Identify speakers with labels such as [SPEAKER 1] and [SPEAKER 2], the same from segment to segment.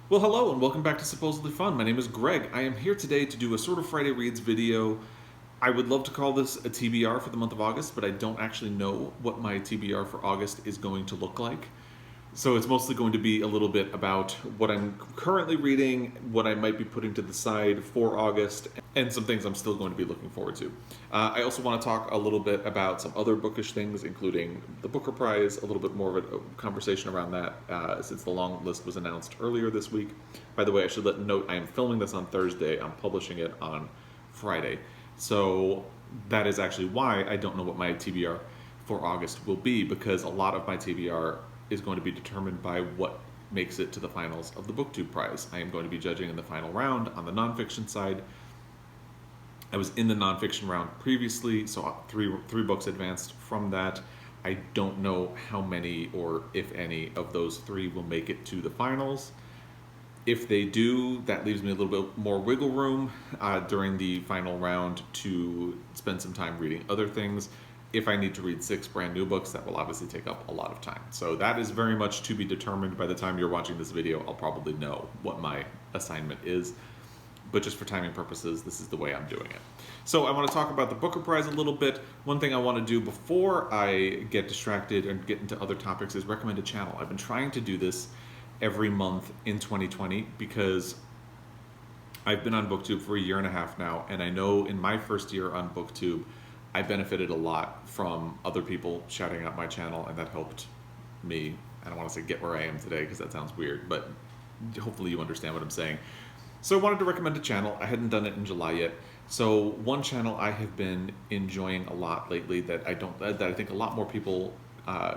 [SPEAKER 1] Well, hello and welcome back to Supposedly Fun. My name is Greg. I am here today to do a sort of Friday Reads video. I would love to call this a TBR for the month of August, but I don't actually know what my TBR for August is going to look like. So it's mostly going to be a little bit about what I'm currently reading, what I might be putting to the side for August, and some things I'm still going to be looking forward to. I also want to talk a little bit about some other bookish things, including the Booker Prize, a little bit more of a conversation around that since the long list was announced earlier this week. By the way, I should note I am filming this on Thursday. I'm publishing it on Friday. So that is actually why I don't know what my TBR for August will be, because a lot of my TBR is going to be determined by what makes it to the finals of the BookTube Prize. I am going to be judging in the final round on the nonfiction side. I was in the nonfiction round previously, so three books advanced from that. I don't know how many or if any of those three will make it to the finals. If they do, that leaves me a little bit more wiggle room during the final round to spend some time reading other things. If I need to read 6 brand new books, that will obviously take up a lot of time. So that is very much to be determined. By the time you're watching this video, I'll probably know what my assignment is. But just for timing purposes, this is the way I'm doing it. So I want to talk about the Booker Prize a little bit. One thing I want to do before I get distracted and get into other topics is recommend a channel. I've been trying to do this every month in 2020 because I've been on BookTube for a year and a half now, and I know in my first year on BookTube, I benefited a lot from other people shouting out my channel, and that helped me. I don't want to say get where I am today because that sounds weird, but hopefully you understand what I'm saying. So I wanted to recommend a channel. I hadn't done it in July yet. So one channel I have been enjoying a lot lately that I think a lot more people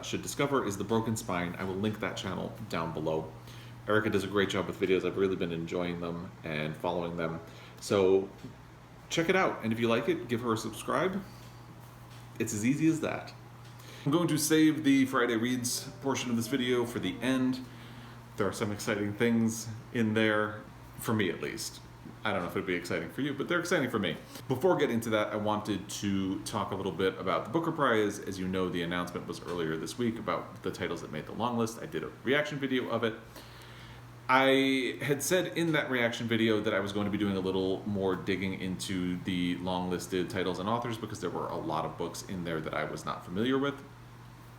[SPEAKER 1] should discover is The Broken Spine. I will link that channel down below. Erica does a great job with videos. I've really been enjoying them and following them. So check it out, and if you like it, give her a subscribe. It's as easy as that. I'm going to save the Friday Reads portion of this video for the end. There are some exciting things in there, for me at least. I don't know if it'd be exciting for you, but they're exciting for me. Before getting to that, I wanted to talk a little bit about the Booker Prize. As you know, the announcement was earlier this week about the titles that made the long list. I did a reaction video of it. I had said in that reaction video that I was going to be doing a little more digging into the long-listed titles and authors because there were a lot of books in there that I was not familiar with,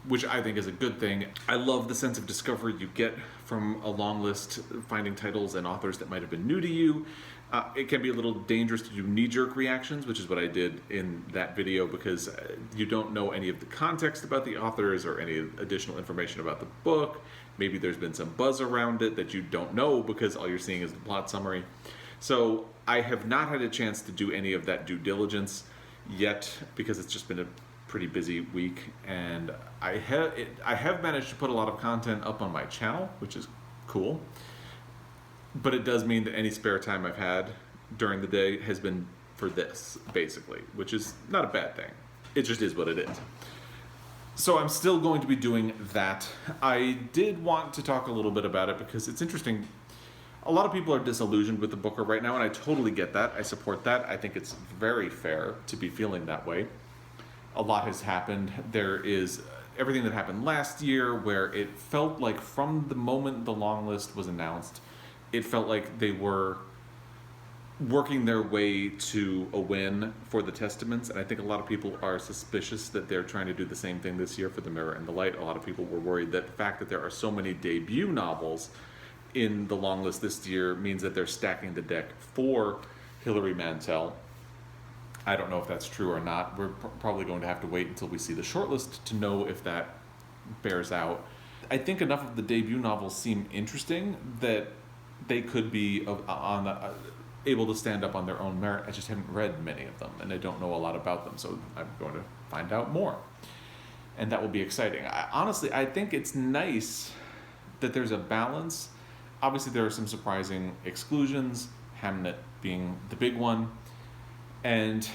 [SPEAKER 1] which I think is a good thing. I love the sense of discovery you get from a long list, finding titles and authors that might have been new to you. It can be a little dangerous to do knee-jerk reactions, which is what I did in that video, because you don't know any of the context about the authors or any additional information about the book. Maybe there's been some buzz around it that you don't know because all you're seeing is the plot summary. So I have not had a chance to do any of that due diligence yet because it's just been a pretty busy week, and I have managed to put a lot of content up on my channel, which is cool. But it does mean that any spare time I've had during the day has been for this, basically, which is not a bad thing. It just is what it is. So I'm still going to be doing that. I did want to talk a little bit about it because it's interesting. A lot of people are disillusioned with the Booker right now, and I totally get that. I support that. I think it's very fair to be feeling that way. A lot has happened. There is everything that happened last year where it felt like from the moment the long list was announced, it felt like they were working their way to a win for the Testaments, and I think a lot of people are suspicious that they're trying to do the same thing this year for The Mirror and the Light. A lot of people were worried that the fact that there are so many debut novels in the long list this year means that they're stacking the deck for Hilary Mantel. I don't know if that's true or not. We're probably going to have to wait until we see the shortlist to know if that bears out. I think enough of the debut novels seem interesting that they could be able to stand up on their own merit. I just haven't read many of them, and I don't know a lot about them, so I'm going to find out more. And that will be exciting. Honestly, I think it's nice that there's a balance. Obviously, there are some surprising exclusions, Hamnet being the big one. And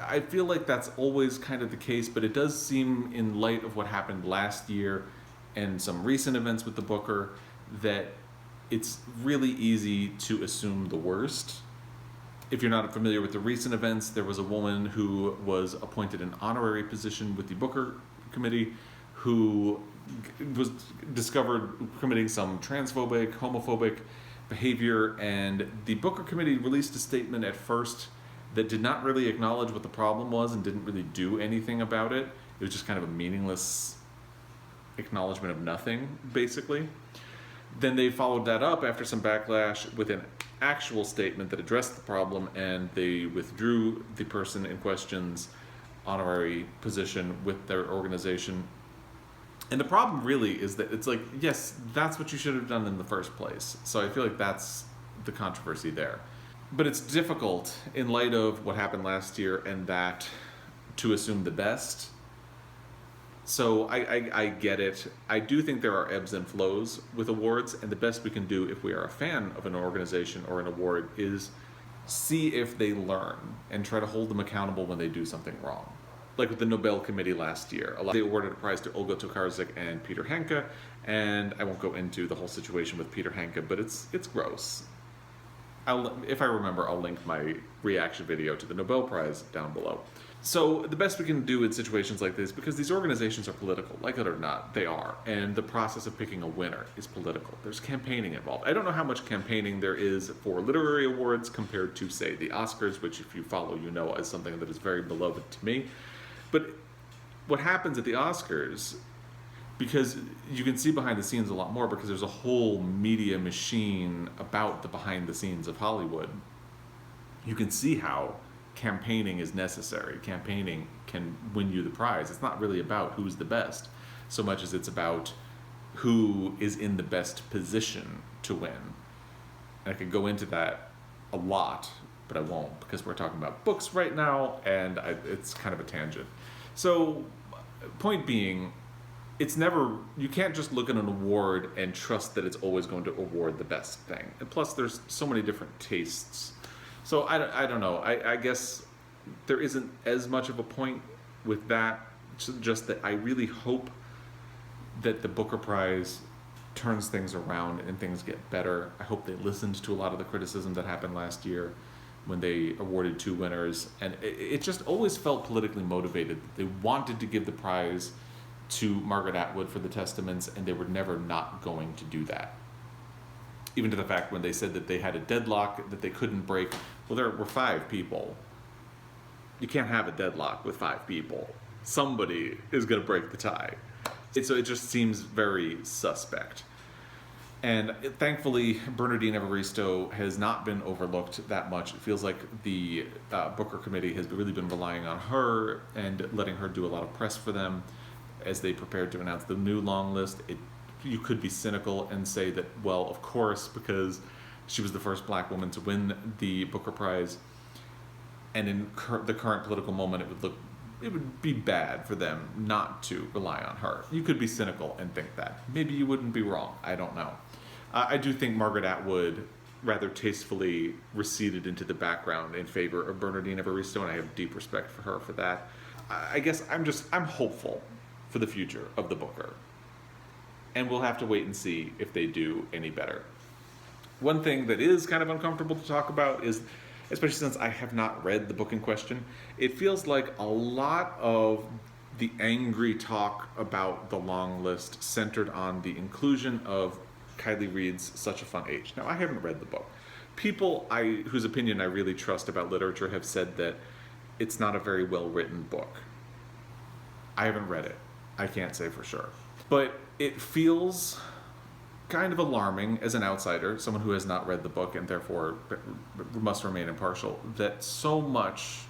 [SPEAKER 1] I feel like that's always kind of the case, but it does seem, in light of what happened last year and some recent events with the Booker, that it's really easy to assume the worst. If you're not familiar with the recent events, there was a woman who was appointed an honorary position with the Booker Committee who was discovered committing some transphobic, homophobic behavior, and the Booker Committee released a statement at first that did not really acknowledge what the problem was and didn't really do anything about it. It was just kind of a meaningless acknowledgement of nothing, basically. Then they followed that up after some backlash with an actual statement that addressed the problem, and they withdrew the person in question's honorary position with their organization. And the problem really is that it's like, yes, that's what you should have done in the first place. So I feel like that's the controversy there. But it's difficult in light of what happened last year and that to assume the best. So I get it. I do think there are ebbs and flows with awards, and the best we can do if we are a fan of an organization or an award is see if they learn and try to hold them accountable when they do something wrong. Like with the Nobel Committee last year, they awarded a prize to Olga Tokarczuk and Peter Hanke, and I won't go into the whole situation with Peter Hanke, but it's gross. If I remember, I'll link my reaction video to the Nobel Prize down below. So the best we can do in situations like this, because these organizations are political, like it or not, they are. And the process of picking a winner is political. There's campaigning involved. I don't know how much campaigning there is for literary awards compared to, say, the Oscars, which if you follow, you know is something that is very beloved to me. But what happens at the Oscars, because you can see behind the scenes a lot more because there's a whole media machine about the behind the scenes of Hollywood, you can see how campaigning is necessary. Campaigning can win you the prize. It's not really about who's the best so much as it's about who is in the best position to win. And I could go into that a lot, but I won't because we're talking about books right now, and it's kind of a tangent. So, point being, it's never, you can't just look at an award and trust that it's always going to award the best thing. And plus, there's so many different tastes. So I don't know. I guess there isn't as much of a point with that. Just that I really hope that the Booker Prize turns things around and things get better. I hope they listened to a lot of the criticism that happened last year when they awarded 2 winners. And it just always felt politically motivated. They wanted to give the prize to Margaret Atwood for The Testaments, and they were never not going to do that. Even to the fact when they said that they had a deadlock that they couldn't break. Well, there were 5 people. You can't have a deadlock with 5 people. Somebody is going to break the tie. So it just seems very suspect. And thankfully, Bernardine Evaristo has not been overlooked that much. It feels like the Booker Committee has really been relying on her and letting her do a lot of press for them as they prepared to announce the new long list. You could be cynical and say that, well, of course, because she was the first black woman to win the Booker Prize, and in the current political moment, it would be bad for them not to rely on her. You could be cynical and think that. Maybe you wouldn't be wrong. I don't know. I do think Margaret Atwood rather tastefully receded into the background in favor of Bernardine Evaristo, and I have deep respect for her for that. I guess I'm hopeful for the future of the Booker. And we'll have to wait and see if they do any better. One thing that is kind of uncomfortable to talk about is, especially since I have not read the book in question, it feels like a lot of the angry talk about the long list centered on the inclusion of Kiley Reid's Such a Fun Age. Now, I haven't read the book. People whose opinion I really trust about literature have said that it's not a very well-written book. I haven't read it. I can't say for sure. But it feels kind of alarming as an outsider, someone who has not read the book and therefore must remain impartial, that so much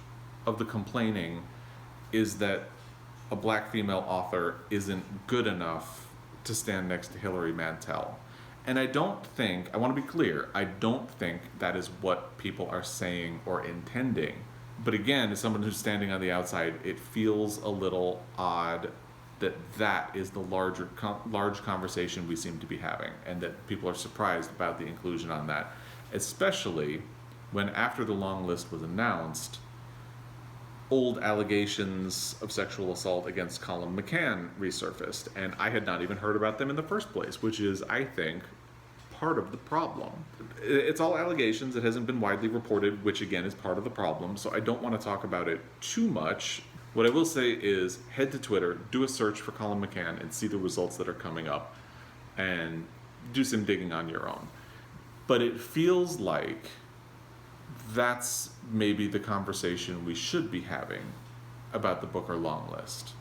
[SPEAKER 1] of the complaining is that a black female author isn't good enough to stand next to Hilary Mantel. And I want to be clear, I don't think that is what people are saying or intending. But again, as someone who's standing on the outside, it feels a little odd that is the large conversation we seem to be having, and that people are surprised about the inclusion on that, especially when after the long list was announced, old allegations of sexual assault against Colin McCann resurfaced, and I had not even heard about them in the first place, which is, I think, part of the problem. It's all allegations. It hasn't been widely reported, which again is part of the problem, so I don't want to talk about it too much. What I will say is head to Twitter, do a search for Colin McCann, and see the results that are coming up, and do some digging on your own. But it feels like that's maybe the conversation we should be having about the Booker long list.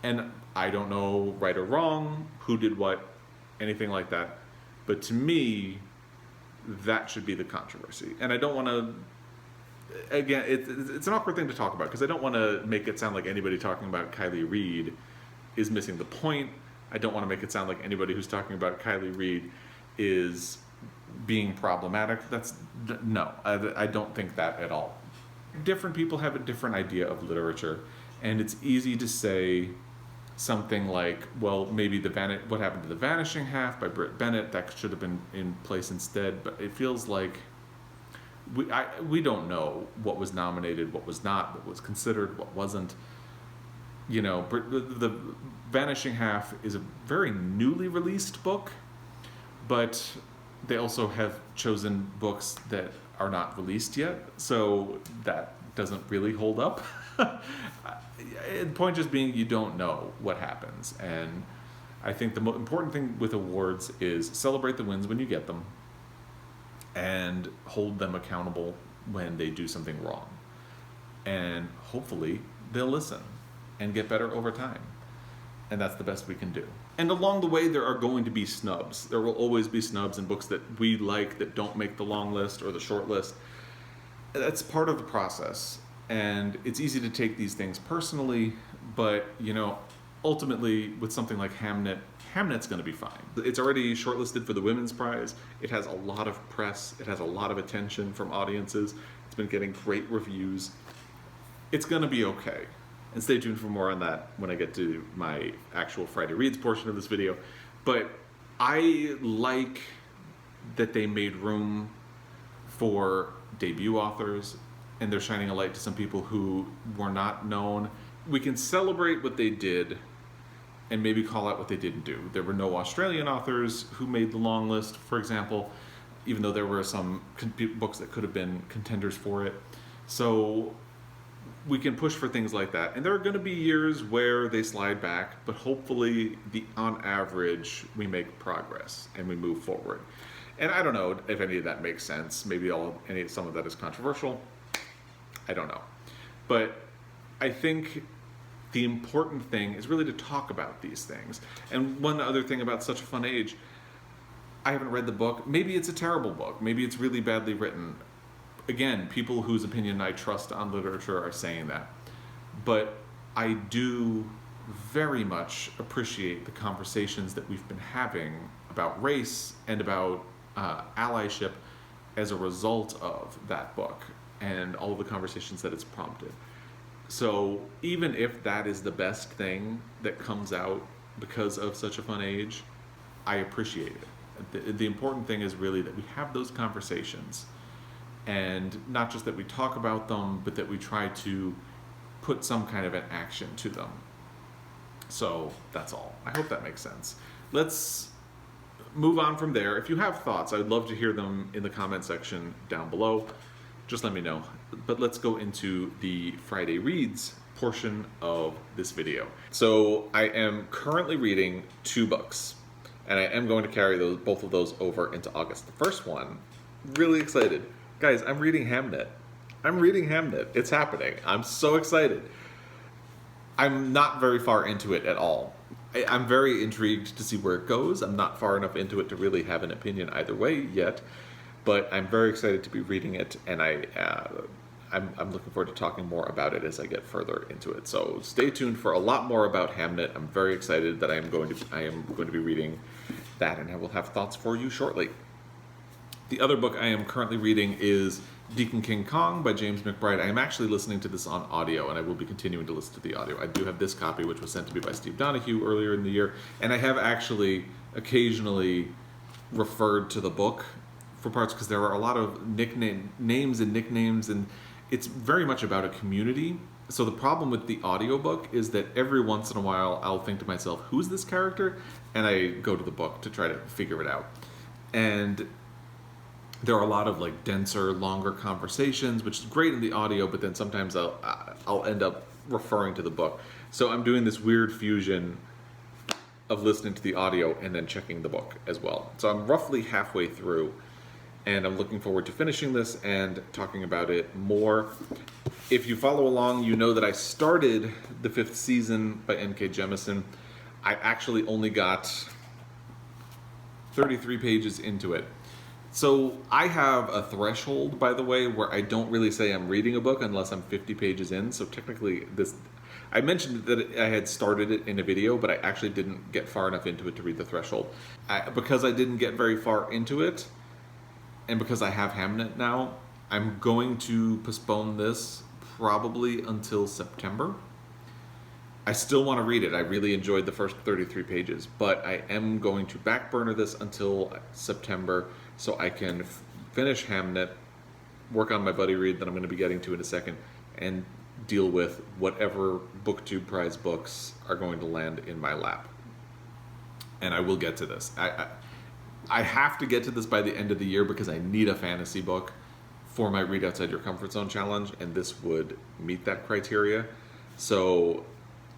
[SPEAKER 1] And I don't know right or wrong, who did what, anything like that. But to me, that should be the controversy. And I don't want to, again, it's an awkward thing to talk about because I don't want to make it sound like anybody talking about Kiley Reid is missing the point. I don't want to make it sound like anybody who's talking about Kiley Reid is being problematic. No, I don't think that at all. Different people have a different idea of literature, and it's easy to say something like, well, maybe what happened to the Vanishing Half by Britt Bennett, that should have been in place instead. But it feels like we don't know what was nominated, what was not, what was considered, what wasn't. You know, the Vanishing Half is a very newly released book, but they also have chosen books that are not released yet, so that doesn't really hold up. The point just being, you don't know what happens, and I think the most important thing with awards is celebrate the wins when you get them, and hold them accountable when they do something wrong, and hopefully they'll listen and get better over time. And that's the best we can do. And along the way, there are going to be snubs. There will always be snubs in books that we like that don't make the long list or the short list. That's part of the process. And it's easy to take these things personally, but, you know, ultimately, with something like Hamnet, Hamnet's going to be fine. It's already shortlisted for the Women's Prize. It has a lot of press. It has a lot of attention from audiences. It's been getting great reviews. It's going to be okay. And stay tuned for more on that when I get to my actual Friday Reads portion of this video. But I like that they made room for debut authors, and they're shining a light to some people who were not known. We can celebrate what they did and maybe call out what they didn't do. There were no Australian authors who made the long list, for example, even though there were some books that could have been contenders for it. So we can push for things like that. And there are going to be years where they slide back, but hopefully, on average, we make progress and we move forward. And I don't know if any of that makes sense. Maybe some of that is controversial. I don't know. But I think the important thing is really to talk about these things. And one other thing about Such a Fun Age, I haven't read the book. Maybe it's a terrible book. Maybe it's really badly written. Again, people whose opinion I trust on literature are saying that. But I do very much appreciate the conversations that we've been having about race and about allyship as a result of that book and all of the conversations that it's prompted. So even if that is the best thing that comes out because of Such a Fun Age, I appreciate it. The important thing is really that we have those conversations. And not just that we talk about them, but that we try to put some kind of an action to them. So that's all. I hope that makes sense. Let's move on from there. If you have thoughts, I would love to hear them in the comment section down below. Just let me know. But let's go into the Friday Reads portion of this video. So I am currently reading 2 books, and I am going to carry both of those over into August. The first one, really excited. Guys, I'm reading Hamnet. It's happening. I'm so excited. I'm not very far into it at all. I'm very intrigued to see where it goes. I'm not far enough into it to really have an opinion either way yet, but I'm very excited to be reading it, and I'm looking forward to talking more about it as I get further into it. So stay tuned for a lot more about Hamnet. I'm very excited that I am going to be reading that, and I will have thoughts for you shortly. The other book I am currently reading is Deacon King Kong by James McBride. I am actually listening to this on audio, and I will be continuing to listen to the audio. I do have this copy, which was sent to me by Steve Donahue earlier in the year, and I have actually occasionally referred to the book for parts because there are a lot of names and nicknames, and it's very much about a community. So the problem with the audiobook is that every once in a while I'll think to myself, who's this character? And I go to the book to try to figure it out. And there are a lot of like denser, longer conversations, which is great in the audio, but then sometimes I'll end up referring to the book. So I'm doing this weird fusion of listening to the audio and then checking the book as well. So I'm roughly halfway through, and I'm looking forward to finishing this and talking about it more. If you follow along, you know that I started the 5th season by N.K. Jemisin. I actually only got 33 pages into it. So I have a threshold, by the way, where I don't really say I'm reading a book unless I'm 50 pages in. So technically I mentioned that I had started it in a video, but I actually didn't get far enough into it to read the threshold. Because I didn't get very far into it, and because I have Hamnet now, I'm going to postpone this probably until September. I still want to read it. I really enjoyed the first 33 pages, but I am going to back burner this until September so I can finish Hamnet, work on my buddy read that I'm going to be getting to in a second, and deal with whatever BookTube prize books are going to land in my lap. And I will get to this. I have to get to this by the end of the year because I need a fantasy book for my Read Outside Your Comfort Zone challenge, and this would meet that criteria. So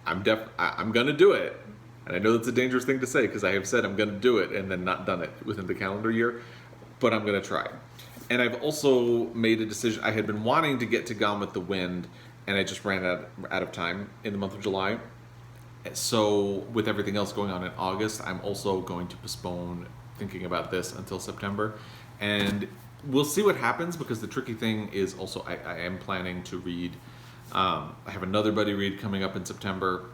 [SPEAKER 1] I'm gonna do it, and I know that's a dangerous thing to say because I have said I'm gonna do it and then not done it within the calendar year, but I'm gonna try. And I've also made a decision. I had been wanting to get to Gone with the Wind, and I just ran out of time in the month of July. So with everything else going on in August, I'm also going to postpone thinking about this until September, and we'll see what happens, because the tricky thing is also I am planning to read. I have another buddy read coming up in September,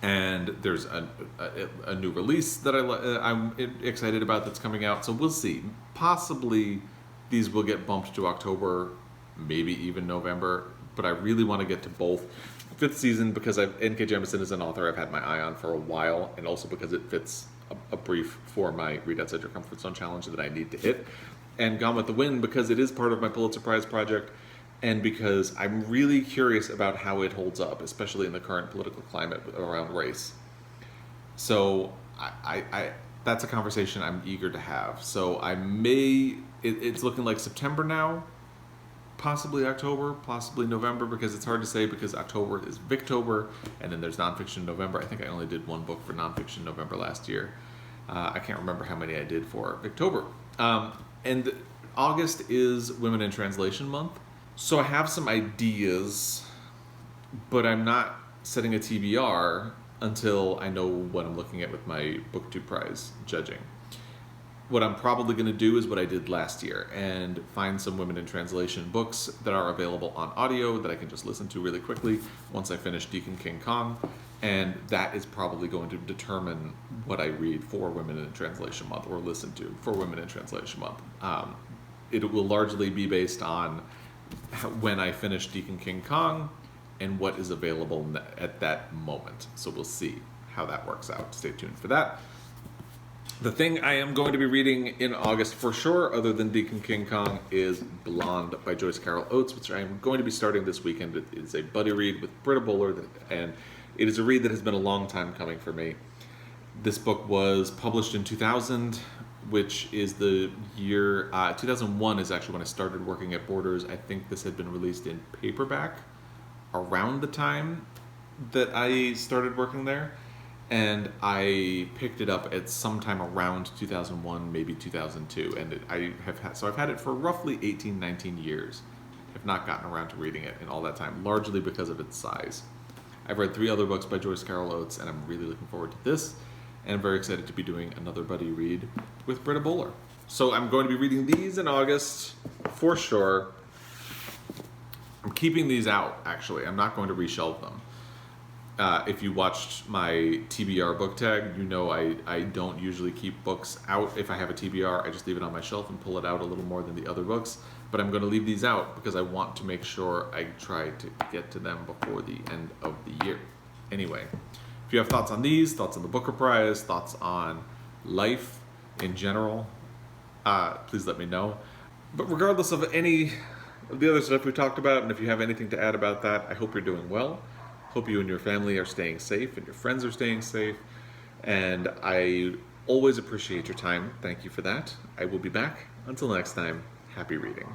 [SPEAKER 1] and there's a new release that I'm excited about that's coming out. So we'll see. Possibly these will get bumped to October, maybe even November, but I really want to get to both. 5th season because N.K. Jemisin is an author I've had my eye on for a while, and also because it fits a brief for my Read Outside Your Comfort Zone challenge that I need to hit. And Gone with the Wind because it is part of my Pulitzer Prize project, and because I'm really curious about how it holds up, especially in the current political climate around race. So that's a conversation I'm eager to have. So it's looking like September now, possibly October, possibly November, because it's hard to say because October is Victober, and then there's nonfiction November. I think I only did one book for nonfiction November last year. I can't remember how many I did for Victober. And August is Women in Translation Month. So I have some ideas, but I'm not setting a TBR until I know what I'm looking at with my BookTube prize judging. What I'm probably going to do is what I did last year and find some women in translation books that are available on audio that I can just listen to really quickly once I finish Deacon King Kong, and that is probably going to determine what I read for Women in Translation Month, or listen to for Women in Translation Month. It will largely be based on when I finish Deacon King Kong and what is available at that moment. So we'll see how that works out. Stay tuned for that. The thing I am going to be reading in August for sure, other than Deacon King Kong, is Blonde by Joyce Carol Oates, which I am going to be starting this weekend. It is a buddy read with Britta Bowler, and it is a read that has been a long time coming for me. This book was published in 2000, which is the year, 2001 is actually when I started working at Borders. I think this had been released in paperback around the time that I started working there. And I picked it up at sometime around 2001, maybe 2002. And I've had it for roughly 18, 19 years. Have not gotten around to reading it in all that time, largely because of its size. I've read 3 other books by Joyce Carol Oates, and I'm really looking forward to this. And I'm very excited to be doing another buddy read with Britta Bowler. So I'm going to be reading these in August for sure. I'm keeping these out, actually. I'm not going to reshelve them. If you watched my TBR book tag, you know I don't usually keep books out. If I have a TBR, I just leave it on my shelf and pull it out a little more than the other books. But I'm going to leave these out because I want to make sure I try to get to them before the end of the year. Anyway, if you have thoughts on these, thoughts on the Booker Prize, thoughts on life in general, please let me know. But regardless of any of the other stuff we talked about, and if you have anything to add about that, I hope you're doing well. Hope you and your family are staying safe and your friends are staying safe. And I always appreciate your time. Thank you for that. I will be back. Until next time, happy reading.